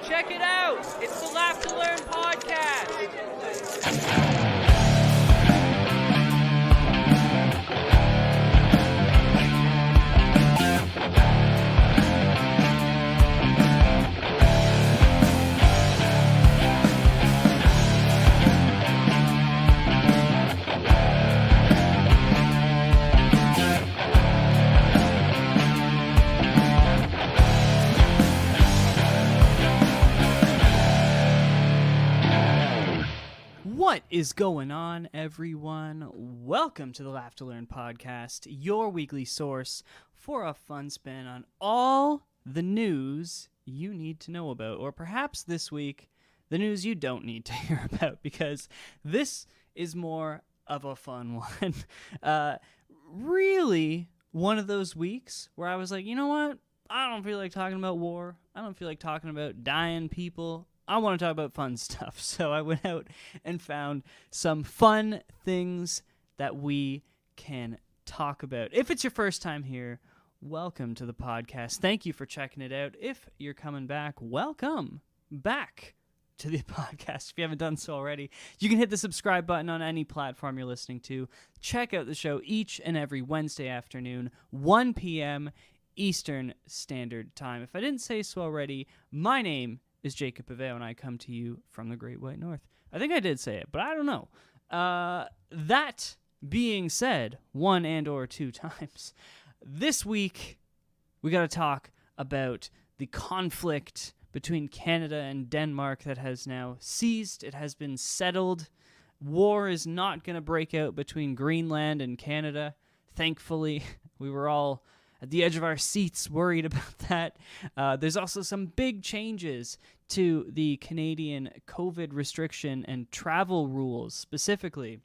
Check it out. It's the Laugh to Learn podcast. What is going on, everyone? Welcome to the Laugh to Learn podcast, your weekly source for a fun spin on all the news you need to know about, or perhaps this week, the news you don't need to hear about, because this is more of a fun one. Really, one of those weeks where I was like, you know what? I don't feel like talking about war. I don't feel like talking about dying people. I want to talk about fun stuff. So I went out and found some fun things that we can talk about. If it's your first time here, welcome to the podcast. Thank you for checking it out. If you're coming back, welcome back to the podcast. If you haven't done so already, you can hit the subscribe button on any platform you're listening to. Check out the show each and every Wednesday afternoon, 1 p.m. Eastern Standard Time. If I didn't say so already, my name is Jacob Paveo, and I come to you from the Great White North. I think I did say it, but I don't know. That being said, one and or two times, this week we got to talk about the conflict between Canada and Denmark that has now ceased. It has been settled. War is not going to break out between Greenland and Canada. Thankfully, we were all at the edge of our seats worried about that. There's also some big changes to the Canadian COVID restriction and travel rules specifically,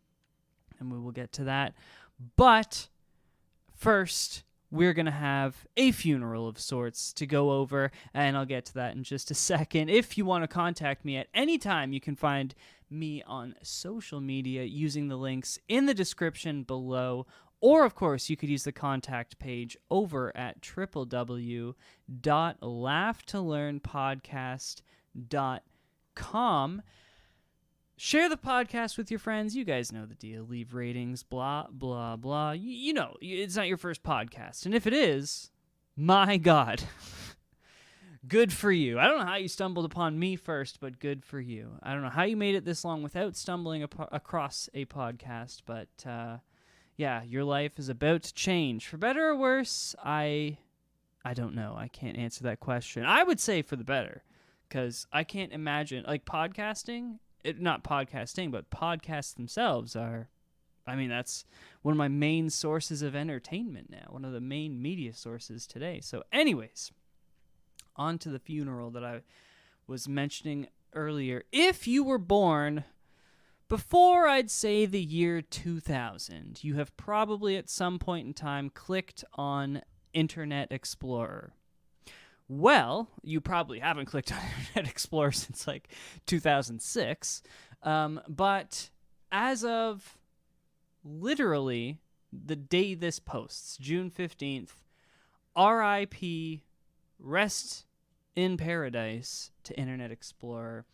and we will get to that. But first, we're going to have a funeral of sorts to go over, and I'll get to that in just a second. If you want to contact me at any time, you can find me on social media using the links in the description below. Or, of course, you could use the contact page over at www.laughtolearnpodcast.com. Share the podcast with your friends. You guys know the deal. Leave ratings, blah, blah, blah. You know, it's not your first podcast. And if it is, my God, good for you. I don't know how you stumbled upon me first, but good for you. I don't know how you made it this long without stumbling across a podcast, but yeah, your life is about to change. For better or worse, I don't know. I can't answer that question. I would say for the better, because I can't imagine, like podcasting, not podcasting, but podcasts themselves are, I mean, that's one of my main sources of entertainment now, one of the main media sources today. So anyways, on to the funeral that I was mentioning earlier. If you were born before, I'd say, the year 2000, you have probably at some point in time clicked on Internet Explorer. Well, you probably haven't clicked on Internet Explorer since like 2006, but as of literally the day this posts, June 15th, RIP, rest in paradise to Internet Explorer.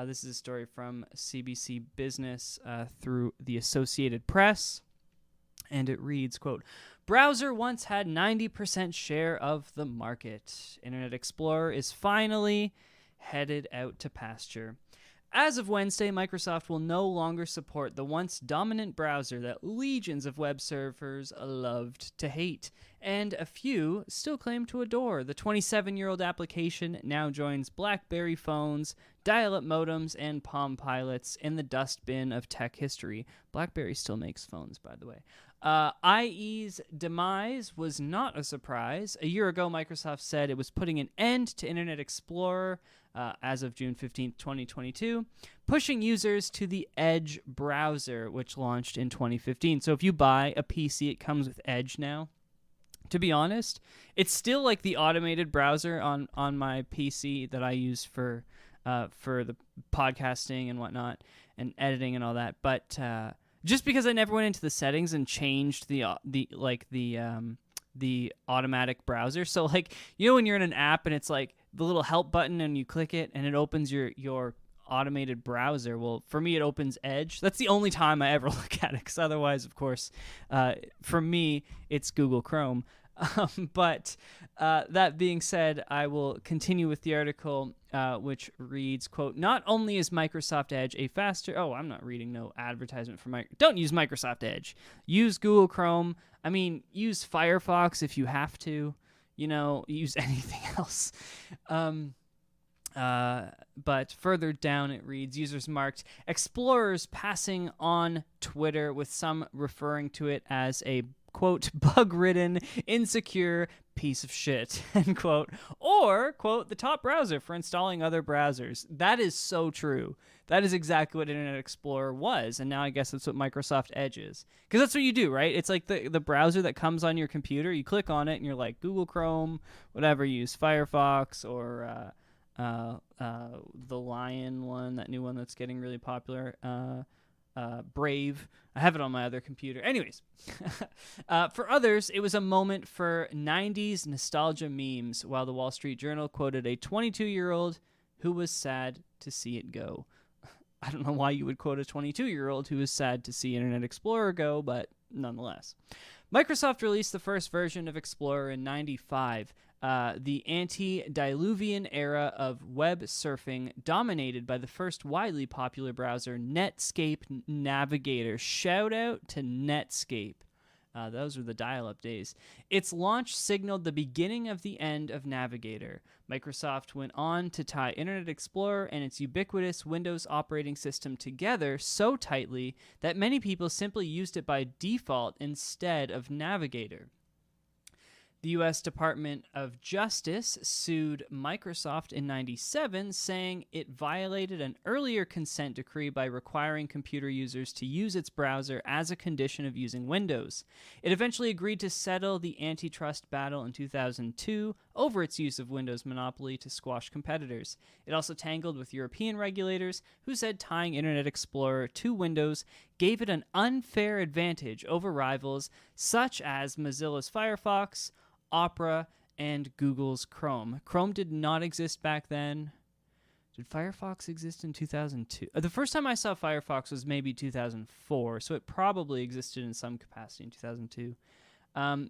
This is a story from CBC Business through the Associated Press, and it reads, quote, "Browser once had 90% share of the market. Internet Explorer is finally headed out to pasture. As of Wednesday, Microsoft will no longer support the once dominant browser that legions of web surfers loved to hate, and a few still claim to adore. The 27-year-old application now joins BlackBerry phones, dial-up modems, and Palm Pilots in the dustbin of tech history." BlackBerry still makes phones, by the way. IE's demise was not a surprise. A year ago, Microsoft said it was putting an end to Internet Explorer as of June 15th, 2022, pushing users to the Edge browser, which launched in 2015. So if you buy a PC, it comes with Edge now. To be honest, it's still like the automated browser on my PC that I use for the podcasting and whatnot and editing and all that. But just because I never went into the settings and changed the automatic browser. So like, you know, when you're in an app and it's like the little help button and you click it and it opens your automated browser. Well, for me, it opens Edge. That's the only time I ever look at it, because otherwise, of course, for me, it's Google Chrome. But that being said, I will continue with the article, which reads, quote, "Not only is Microsoft Edge a faster..." Oh, I'm not reading no advertisement for Don't use Microsoft Edge. Use Google Chrome. I mean, use Firefox if you have to. Use anything else. But further down it reads, users marked explorers passing on Twitter, with some referring to it as a, quote, bug-ridden, insecure piece of shit, end quote, or, quote, the top browser for installing other browsers. That is so true. That is exactly what Internet Explorer was, and now I guess that's what Microsoft Edge is. Because that's what you do, right? It's like the browser that comes on your computer. You click on it, and you're like, Google Chrome, whatever, you use Firefox, or the Lion one, that new one that's getting really popular, Brave. I have it on my other computer. Anyways, for others, it was a moment for 90s nostalgia memes, while the Wall Street Journal quoted a 22-year-old who was sad to see it go. I don't know why you would quote a 22-year-old who was sad to see Internet Explorer go, but nonetheless. Microsoft released the first version of Explorer in 95. The antediluvian era of web surfing, dominated by the first widely popular browser, Netscape Navigator. Shout out to Netscape. Those were the dial-up days. Its launch signaled the beginning of the end of Navigator. Microsoft went on to tie Internet Explorer and its ubiquitous Windows operating system together so tightly that many people simply used it by default instead of Navigator. The U.S. Department of Justice sued Microsoft in 97, saying it violated an earlier consent decree by requiring computer users to use its browser as a condition of using Windows. It eventually agreed to settle the antitrust battle in 2002 over its use of Windows monopoly to squash competitors. It also tangled with European regulators, who said tying Internet Explorer to Windows gave it an unfair advantage over rivals such as Mozilla's Firefox, Opera, and Google's Chrome. Chrome did not exist back then. Did Firefox exist in 2002? The first time I saw Firefox was maybe 2004, so it probably existed in some capacity in 2002.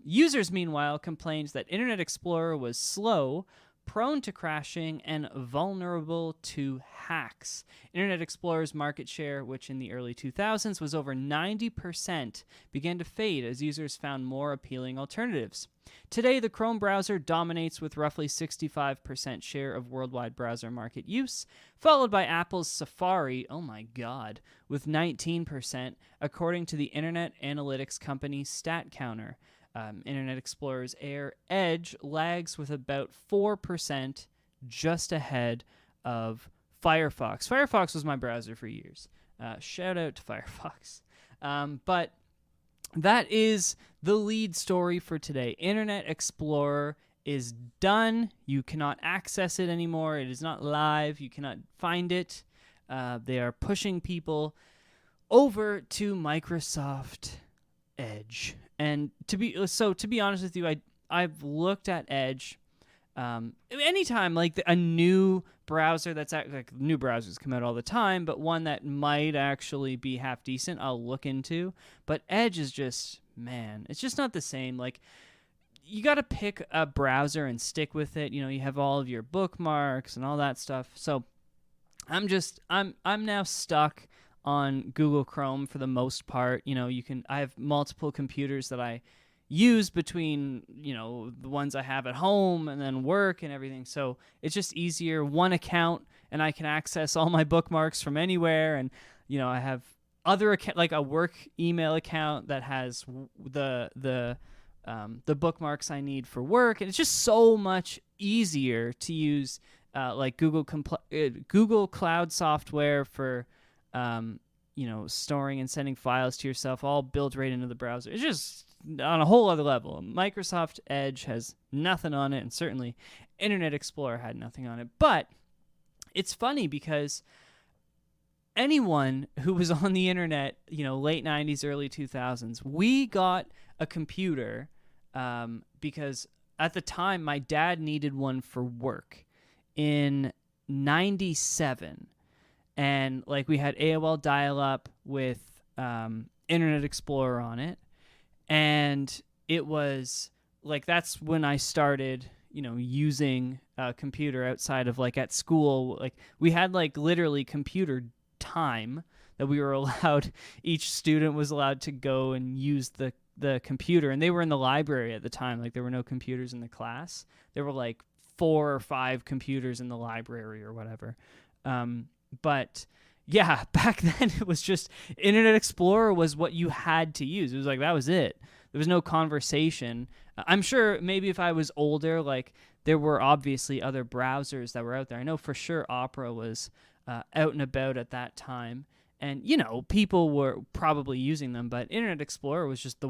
Users, meanwhile, complained that Internet Explorer was slow, prone to crashing, and vulnerable to hacks. Internet Explorer's market share, which in the early 2000s was over 90%, began to fade as users found more appealing alternatives. Today, the Chrome browser dominates with roughly 65% share of worldwide browser market use, followed by Apple's Safari, oh my god, with 19%, according to the internet analytics company StatCounter. Internet Explorer's Edge lags with about 4%, just ahead of Firefox. Firefox was my browser for years. Shout out to Firefox. But that is the lead story for today. Internet Explorer is done. You cannot access it anymore. It is not live. You cannot find it. They are pushing people over to Microsoft Edge. And to be honest with you, I've looked at Edge. Anytime like a new browser like new browsers come out all the time, but one that might actually be half decent, I'll look into. But Edge is just, man, it's just not the same. Like, you got to pick a browser and stick with it. You know, you have all of your bookmarks and all that stuff. So I'm now stuck on Google Chrome for the most part. You know, I have multiple computers that I use between, you know, the ones I have at home and then work and everything. So it's just easier, one account, and I can access all my bookmarks from anywhere. And, you know, I have other like a work email account that has the bookmarks I need for work, and it's just so much easier to use like Google Cloud software for storing and sending files to yourself, all built right into the browser. It's just on a whole other level. Microsoft Edge has nothing on it, and certainly Internet Explorer had nothing on it. But it's funny because anyone who was on the internet, late 90s, early 2000s, we got a computer because at the time my dad needed one for work. in 97. And like we had AOL dial-up with Internet Explorer on it. And it was like, that's when I started, using a computer outside of like at school. Like we had like literally computer time that we were allowed, each student was allowed to go and use the computer, and they were in the library at the time. Like there were no computers in the class. There were like 4 or 5 computers in the library or whatever. But yeah, back then it was just Internet Explorer was what you had to use. It was like, that was it. There was no conversation. I'm sure maybe if I was older, like there were obviously other browsers that were out there. I know for sure Opera was out and about at that time. And, people were probably using them, but Internet Explorer was just the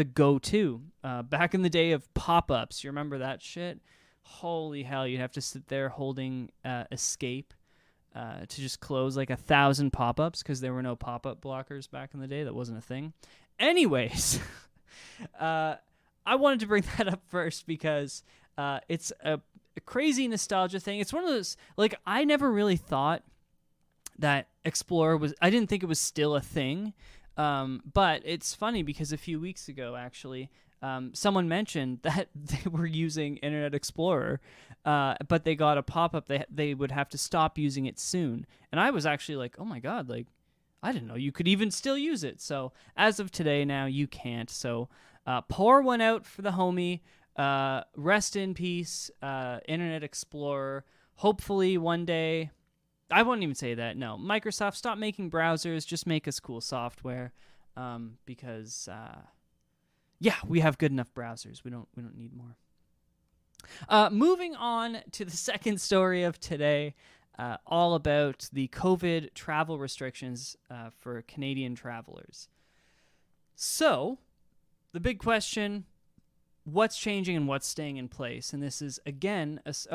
go-to. Back in the day of pop-ups, you remember that shit? Holy hell, you'd have to sit there holding escape to just close like 1,000 pop-ups because there were no pop-up blockers back in the day. That wasn't a thing. Anyways, I wanted to bring that up first because it's a crazy nostalgia thing. It's one of those, like, I never really thought that Explorer was, I didn't think it was still a thing, but it's funny because a few weeks ago, actually, someone mentioned that they were using Internet Explorer, but they got a pop-up they would have to stop using it soon. And I was actually like, oh my God, like, I didn't know you could even still use it. So as of today now, you can't. So pour one out for the homie. Rest in peace, Internet Explorer. Hopefully one day, I won't even say that. No, Microsoft, stop making browsers. Just make us cool software, because we have good enough browsers. We don't need more. Moving on to the second story of today, all about the COVID travel restrictions for Canadian travelers. So, the big question: what's changing and what's staying in place? And this is, again, this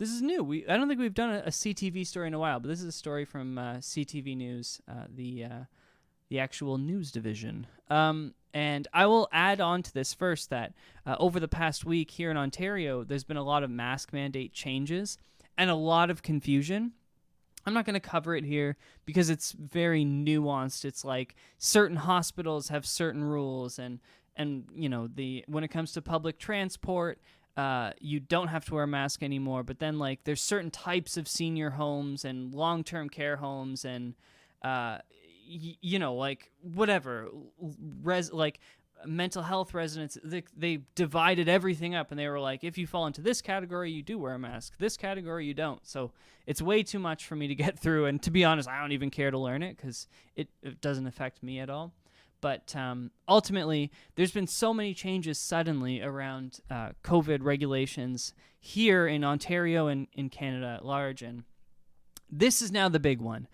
is new. I don't think we've done a CTV story in a while, but this is a story from CTV News, the actual news division. And I will add on to this first that over the past week here in Ontario, there's been a lot of mask mandate changes and a lot of confusion. I'm not going to cover it here because it's very nuanced. It's like certain hospitals have certain rules, and when it comes to public transport, you don't have to wear a mask anymore. But then like there's certain types of senior homes and long-term care homes and like whatever like mental health residents. They divided everything up, and they were like, if you fall into this category, you do wear a mask. This category, you don't. So it's way too much for me to get through. And to be honest, I don't even care to learn it because it doesn't affect me at all. But ultimately, there's been so many changes suddenly around COVID regulations here in Ontario and in Canada at large. And this is now the big one.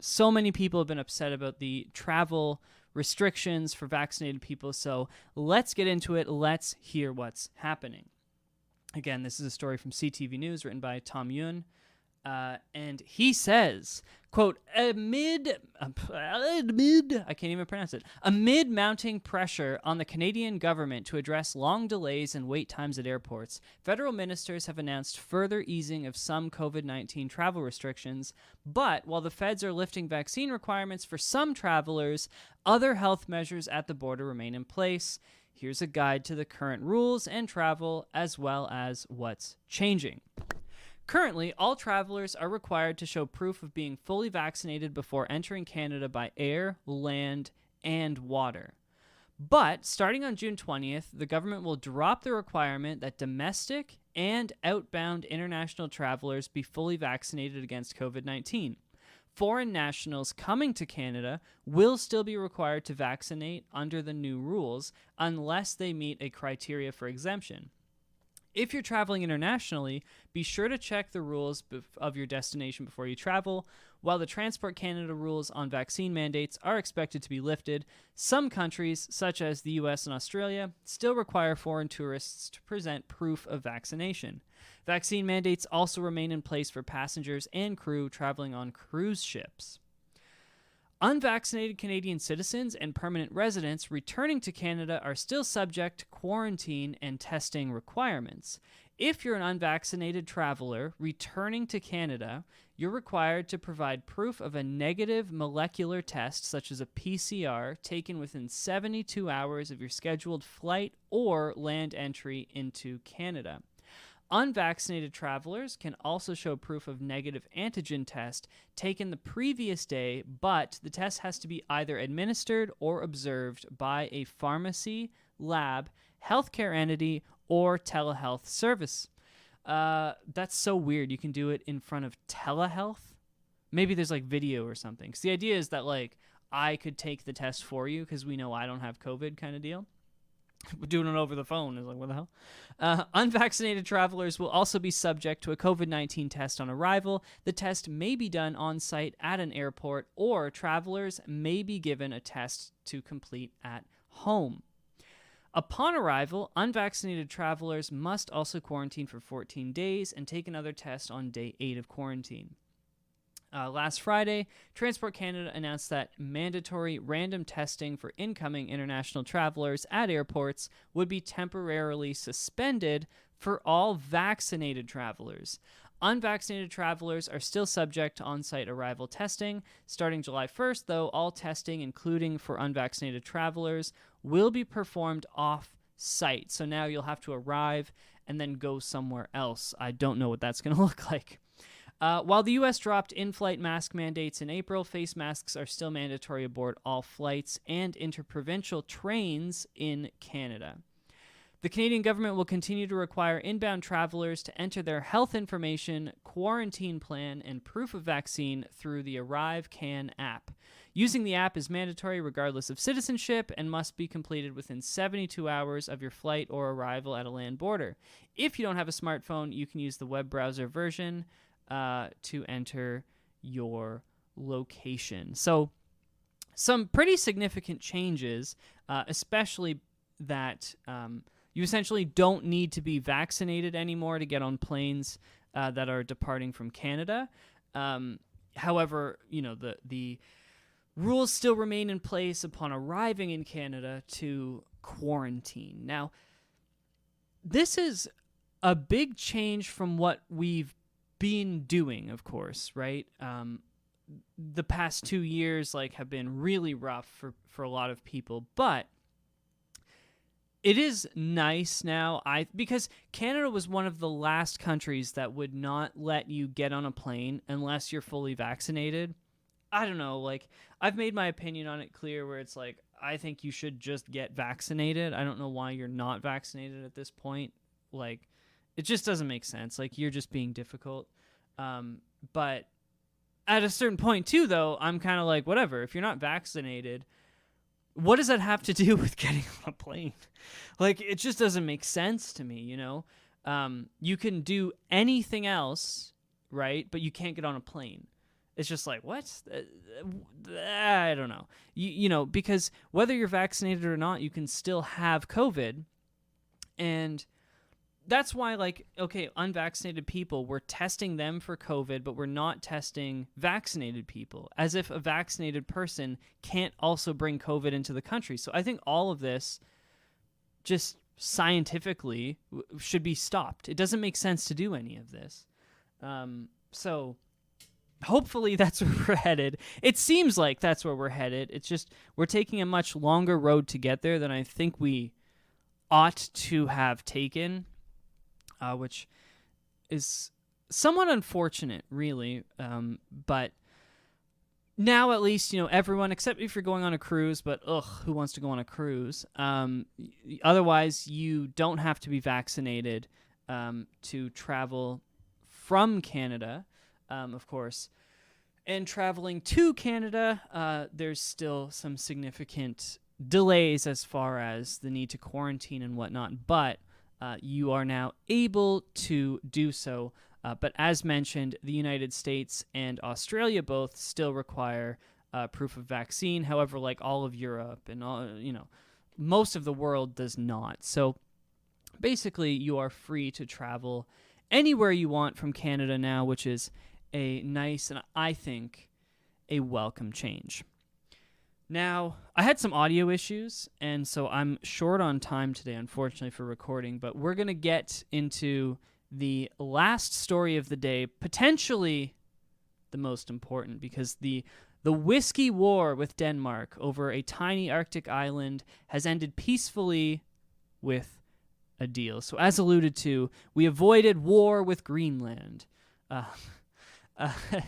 So many people have been upset about the travel restrictions for vaccinated people. So let's get into it. Let's hear what's happening. Again, this is a story from CTV News written by Tom Yun. And he says, quote, amid mounting pressure on the Canadian government to address long delays and wait times at airports, federal ministers have announced further easing of some COVID-19 travel restrictions. But while the feds are lifting vaccine requirements for some travelers, other health measures at the border remain in place. Here's a guide to the current rules and travel, as well as what's changing. Currently, all travelers are required to show proof of being fully vaccinated before entering Canada by air, land, and water. But starting on June 20th, the government will drop the requirement that domestic and outbound international travelers be fully vaccinated against COVID-19. Foreign nationals coming to Canada will still be required to vaccinate under the new rules unless they meet a criteria for exemption. If you're traveling internationally, be sure to check the rules of your destination before you travel. While the Transport Canada rules on vaccine mandates are expected to be lifted, some countries, such as the US and Australia, still require foreign tourists to present proof of vaccination. Vaccine mandates also remain in place for passengers and crew traveling on cruise ships. Unvaccinated Canadian citizens and permanent residents returning to Canada are still subject to quarantine and testing requirements. If you're an unvaccinated traveler returning to Canada, you're required to provide proof of a negative molecular test, such as a PCR, taken within 72 hours of your scheduled flight or land entry into Canada. Unvaccinated travelers can also show proof of negative antigen test taken the previous day, but the test has to be either administered or observed by a pharmacy, lab, healthcare entity, or telehealth service. That's so weird. You can do it in front of telehealth. Maybe there's like video or something. Because the idea is that like I could take the test for you because we know I don't have COVID kind of deal. We're doing it over the phone. Is like, what the hell? Unvaccinated travelers will also be subject to a COVID-19 test on arrival. The test may be done on site at an airport, or travelers may be given a test to complete at home. Upon arrival, unvaccinated travelers must also quarantine for 14 days and take another test on day 8 of quarantine. Last Friday, Transport Canada announced that mandatory random testing for incoming international travelers at airports would be temporarily suspended for all vaccinated travelers. Unvaccinated travelers are still subject to on-site arrival testing. Starting July 1st, though, all testing, including for unvaccinated travelers, will be performed off-site. So now you'll have to arrive and then go somewhere else. I don't know what that's going to look like. While the U.S. dropped in-flight mask mandates in April, face masks are still mandatory aboard all flights and interprovincial trains in Canada. The Canadian government will continue to require inbound travelers to enter their health information, quarantine plan, and proof of vaccine through the Arrive Can app. Using the app is mandatory regardless of citizenship and must be completed within 72 hours of your flight or arrival at a land border. If you don't have a smartphone, you can use the web browser version to enter your location. So some pretty significant changes, especially that you essentially don't need to be vaccinated anymore to get on planes that are departing from Canada. However, you know, the rules still remain in place upon arriving in Canada to quarantine. Now, this is a big change from what we've been doing, of course, right? The past 2 years have been really rough for a lot of people, but it is nice now, because Canada was one of the last countries that would not let you get on a plane unless you're fully vaccinated. I don't know, I've made my opinion on it clear where it's I think you should just get vaccinated. I don't know why you're not vaccinated at this point. It just doesn't make sense. You're just being difficult. But at a certain point, too, though, I'm kind of whatever. If you're not vaccinated, what does that have to do with getting on a plane? It just doesn't make sense to me, you know? You can do anything else, right? But you can't get on a plane. It's just what? I don't know. You know, because whether you're vaccinated or not, you can still have COVID. And that's why, unvaccinated people, we're testing them for COVID, but we're not testing vaccinated people, as if a vaccinated person can't also bring COVID into the country. So I think all of this just scientifically should be stopped. It doesn't make sense to do any of this. So hopefully that's where we're headed. It seems like that's where we're headed. It's just we're taking a much longer road to get there than I think we ought to have taken. Which is somewhat unfortunate, really. But now at least, you know, everyone, except if you're going on a cruise, but who wants to go on a cruise? Otherwise, you don't have to be vaccinated to travel from Canada, of course. And traveling to Canada, there's still some significant delays as far as the need to quarantine and whatnot, but you are now able to do so. But as mentioned, the United States and Australia both still require proof of vaccine. However, all of Europe and all, most of the world does not. So basically, you are free to travel anywhere you want from Canada now, which is a nice and I think a welcome change. Now, I had some audio issues, and so I'm short on time today, unfortunately, for recording, but we're going to get into the last story of the day, potentially the most important, because the whiskey war with Denmark over a tiny Arctic island has ended peacefully with a deal. So as alluded to, we avoided war with Greenland.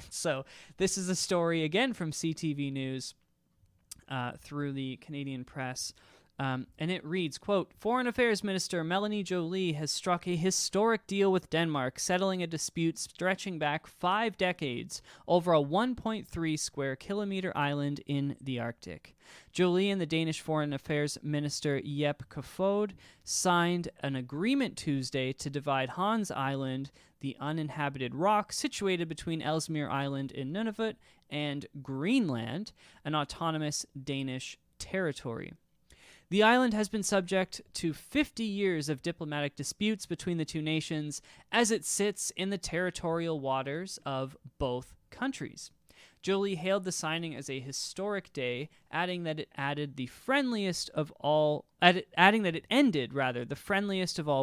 So this is a story, again, from CTV News through the Canadian press. And it reads, quote, Foreign Affairs Minister Melanie Joly has struck a historic deal with Denmark, settling a dispute stretching back 5 decades over a 1.3 square kilometer island in the Arctic. Joly and the Danish Foreign Affairs Minister Jeppe Kofod signed an agreement Tuesday to divide Hans Island, the uninhabited rock situated between Ellesmere Island in Nunavut and Greenland, an autonomous Danish territory. The island has been subject to 50 years of diplomatic disputes between the two nations as it sits in the territorial waters of both countries. Joly hailed the signing as a historic day, adding that it ended the friendliest of all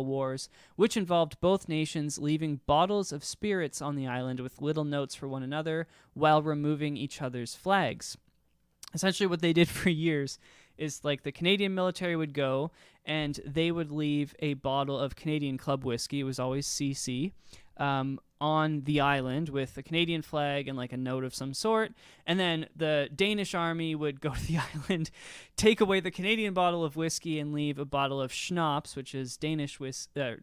wars, which involved both nations leaving bottles of spirits on the island with little notes for one another while removing each other's flags. Essentially what they did for years is like the Canadian military would go and they would leave a bottle of Canadian Club whiskey, it was always CC, on the island with a Canadian flag and like a note of some sort. And then the Danish army would go to the island, take away the Canadian bottle of whiskey and leave a bottle of schnapps, which is Danish liquor,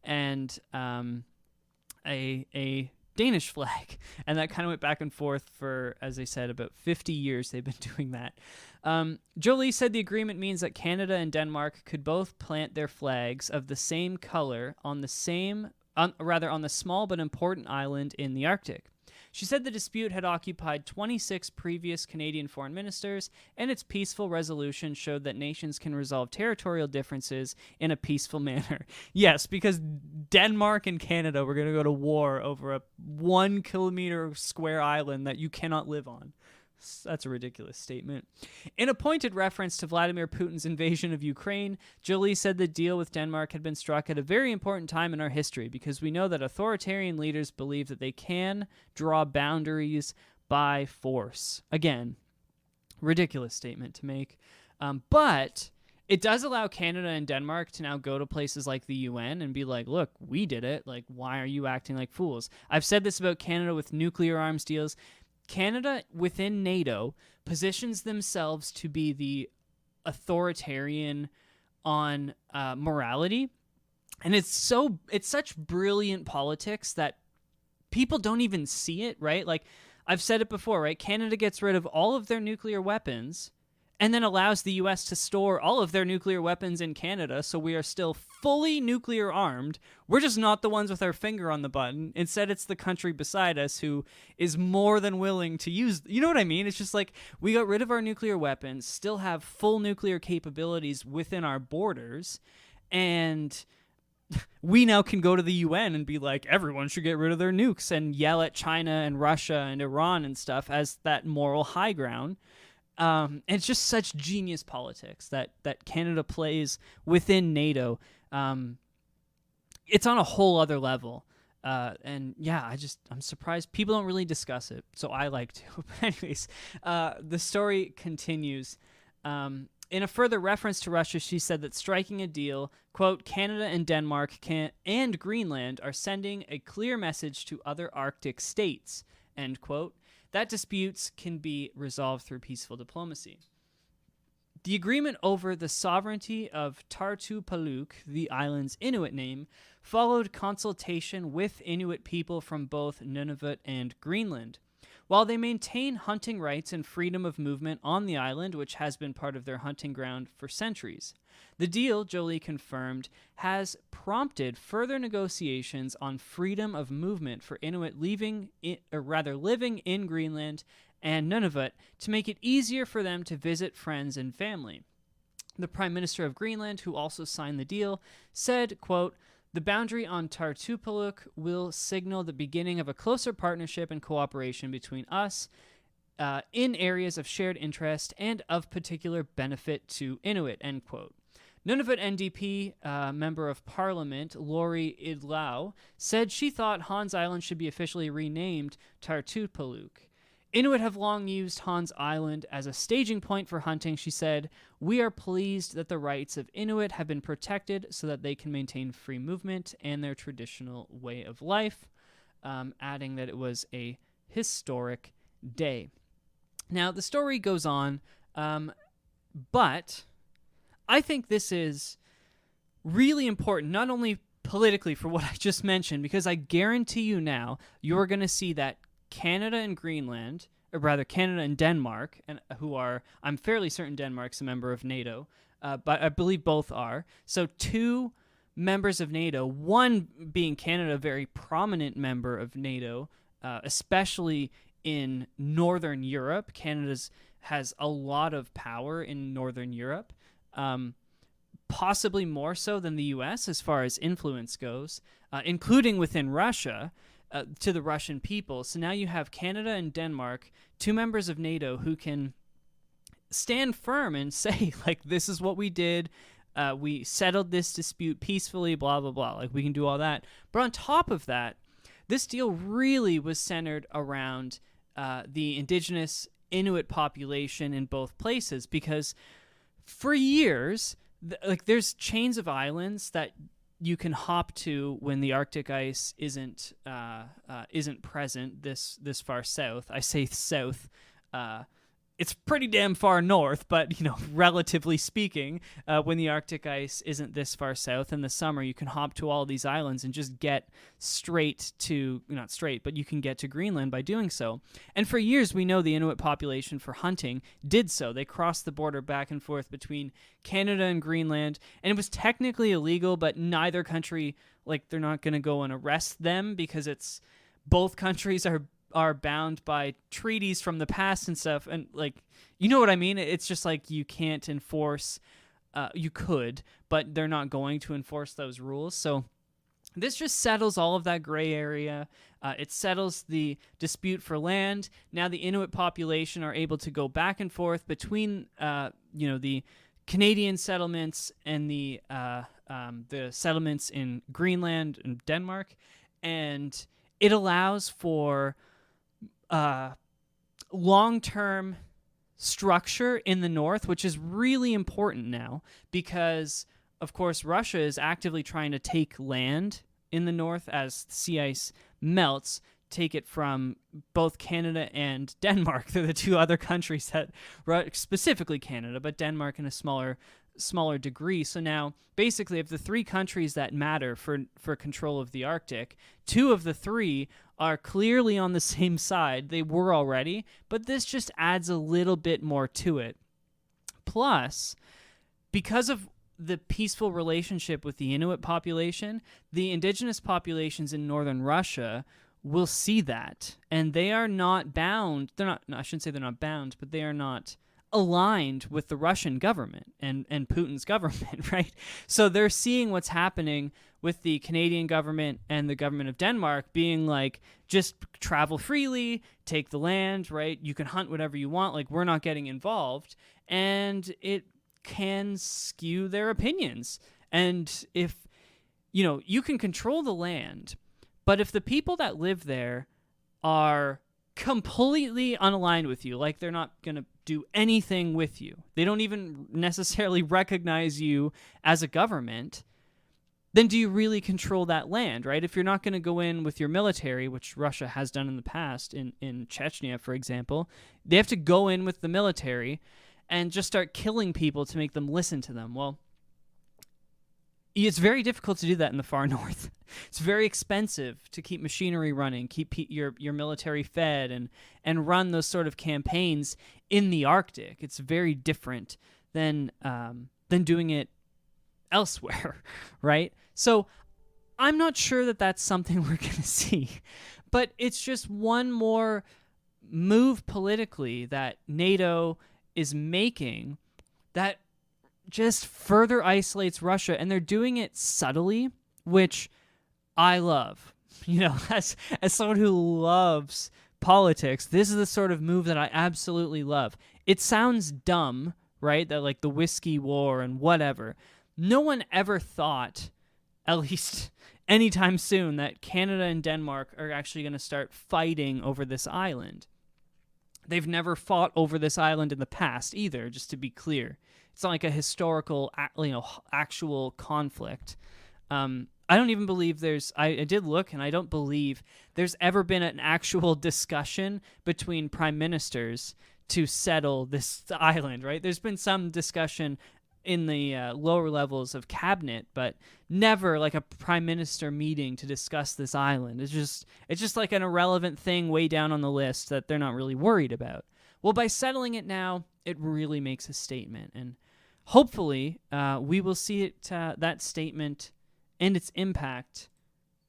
and a Danish flag. And that kind of went back and forth for, as I said, about 50 years they've been doing that. Joly said the agreement means that Canada and Denmark could both plant their flags of the same color on the small but important island in the Arctic. She said the dispute had occupied 26 previous Canadian foreign ministers, and its peaceful resolution showed that nations can resolve territorial differences in a peaceful manner. Yes, because Denmark and Canada were going to go to war over a 1 kilometer square island that you cannot live on. That's a ridiculous statement. In a pointed reference to Vladimir Putin's invasion of Ukraine, Joly said the deal with Denmark had been struck at a very important time in our history because we know that authoritarian leaders believe that they can draw boundaries by force. Again, ridiculous statement to make. But it does allow Canada and Denmark to now go to places like the UN and be like, look, we did it. Like, why are you acting like fools? I've said this about Canada with nuclear arms deals. Canada within NATO positions themselves to be the authoritarian on morality, and it's such brilliant politics that people don't even see it, right? Like I've said it before, right? Canada gets rid of all of their nuclear weapons and then allows the U.S. to store all of their nuclear weapons in Canada, so we are still fully nuclear armed. We're just not the ones with our finger on the button. Instead, it's the country beside us who is more than willing to use... You know what I mean? It's just like we got rid of our nuclear weapons, still have full nuclear capabilities within our borders, and we now can go to the UN and be like, everyone should get rid of their nukes, and yell at China and Russia and Iran and stuff as that moral high ground. It's just such genius politics that Canada plays within NATO. It's on a whole other level. And yeah, I'm surprised people don't really discuss it. So I like to. But anyways, the story continues. In a further reference to Russia, she said that striking a deal, quote, Canada and Denmark and Greenland are sending a clear message to other Arctic states, end quote, that disputes can be resolved through peaceful diplomacy. The agreement over the sovereignty of Tartupaluk, the island's Inuit name, followed consultation with Inuit people from both Nunavut and Greenland. While they maintain hunting rights and freedom of movement on the island, which has been part of their hunting ground for centuries. The deal, Joly confirmed, has prompted further negotiations on freedom of movement for Inuit living in Greenland and Nunavut to make it easier for them to visit friends and family. The Prime Minister of Greenland, who also signed the deal, said, quote, the boundary on Tartupaluk will signal the beginning of a closer partnership and cooperation between us in areas of shared interest and of particular benefit to Inuit, end quote. Nunavut NDP member of parliament, Lori Idlau, said she thought Hans Island should be officially renamed Tartupaluk. Inuit have long used Hans Island as a staging point for hunting, she said. We are pleased that the rights of Inuit have been protected so that they can maintain free movement and their traditional way of life, adding that it was a historic day. Now, the story goes on, but I think this is really important, not only politically for what I just mentioned, because I guarantee you now you're going to see that Canada and Greenland, or rather Canada and Denmark, and who are, I'm fairly certain Denmark's a member of NATO, but I believe both are. So 2 members of NATO, one being Canada, a very prominent member of NATO, especially in Northern Europe. Canada has a lot of power in Northern Europe, possibly more so than the U.S. as far as influence goes, including within Russia, to the Russian people. So now you have Canada and Denmark, 2 members of NATO, who can stand firm and say, like, this is what we did. We settled this dispute peacefully, blah, blah, blah. Like, we can do all that. But on top of that, this deal really was centered around the indigenous Inuit population in both places, because for years, there's chains of islands that you can hop to when the Arctic ice isn't present this far south. I say south. It's pretty damn far north, but, relatively speaking, when the Arctic ice isn't this far south in the summer, you can hop to all these islands and just get straight to, not straight, but you can get to Greenland by doing so. And for years, we know the Inuit population for hunting did so. They crossed the border back and forth between Canada and Greenland, and it was technically illegal, but neither country, they're not going to go and arrest them because both countries are bound by treaties from the past and stuff, and you know what I mean. It's just you can't enforce. You could, but they're not going to enforce those rules. So this just settles all of that gray area. It settles the dispute for land. Now the Inuit population are able to go back and forth between the Canadian settlements and the settlements in Greenland and Denmark, and it allows for long-term structure in the north, which is really important now because, of course, Russia is actively trying to take land in the north as the sea ice melts, take it from both Canada and Denmark. They're the 2 other countries that, specifically Canada, but Denmark in a smaller degree. So now, basically, of the 3 countries that matter for control of the Arctic, 2 of the 3 are clearly on the same side. They were already, but this just adds a little bit more to it. Plus, because of the peaceful relationship with the Inuit population, the indigenous populations in northern Russia will see that, and they are not bound. I shouldn't say they're not bound, but they are not aligned with the Russian government and Putin's government, right? So they're seeing what's happening with the Canadian government and the government of Denmark being just travel freely, take the land, right? You can hunt whatever you want, we're not getting involved. And it can skew their opinions. And if, you can control the land, but if the people that live there are completely unaligned with you, they're not going to do anything with you, they don't even necessarily recognize you as a government, then do you really control that land, right? If you're not going to go in with your military, which Russia has done in the past, in Chechnya, for example, they have to go in with the military and just start killing people to make them listen to them. Well, it's very difficult to do that in the far north. It's very expensive to keep machinery running, keep your military fed, and run those sort of campaigns in the Arctic. It's very different than doing it elsewhere, right? So I'm not sure that that's something we're going to see, but it's just one more move politically that NATO is making that just further isolates Russia, and they're doing it subtly, which I love. As someone who loves politics, this is the sort of move that I absolutely love. It sounds dumb, right? That like the whiskey war and whatever. No one ever thought, at least anytime soon, that Canada and Denmark are actually going to start fighting over this island. They've never fought over this island in the past either, just to be clear. It's not like a historical, actual conflict. I don't even believe I did look, and I don't believe there's ever been an actual discussion between prime ministers to settle this island, right? There's been some discussion in the lower levels of cabinet, but never like a prime minister meeting to discuss this island. It's just like an irrelevant thing way down on the list that they're not really worried about. Well, by settling it now, it really makes a statement, and hopefully we will see that statement and its impact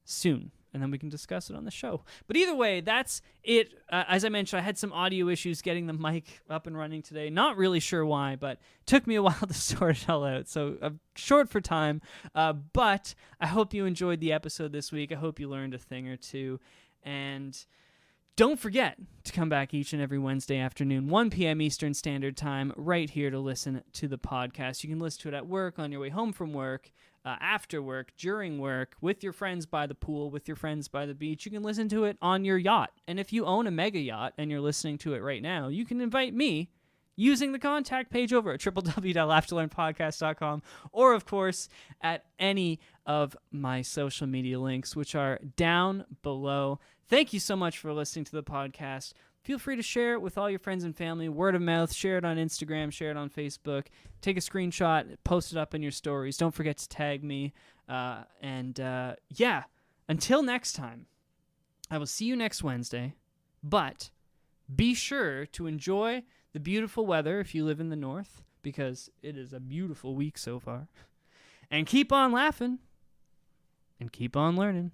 soon, and then we can discuss it on the show. But either way, that's it. As I mentioned, I had some audio issues getting the mic up and running today. Not really sure why, but took me a while to sort it all out. So I'm short for time, but I hope you enjoyed the episode this week. I hope you learned a thing or two. And don't forget to come back each and every Wednesday afternoon, 1 p.m. Eastern Standard Time, right here to listen to the podcast. You can listen to it at work, on your way home from work, after work, during work, with your friends by the pool, with your friends by the beach. You can listen to it on your yacht. And if you own a mega yacht and you're listening to it right now, you can invite me using the contact page over at www.laughtolearnpodcast.com, or, of course, at any of my social media links, which are down below. Thank you so much for listening to the podcast. Feel free to share it with all your friends and family, word of mouth, share it on Instagram, share it on Facebook, take a screenshot, post it up in your stories. Don't forget to tag me. Until next time, I will see you next Wednesday, but be sure to enjoy the beautiful weather if you live in the north, because it is a beautiful week so far. And keep on laughing and keep on learning.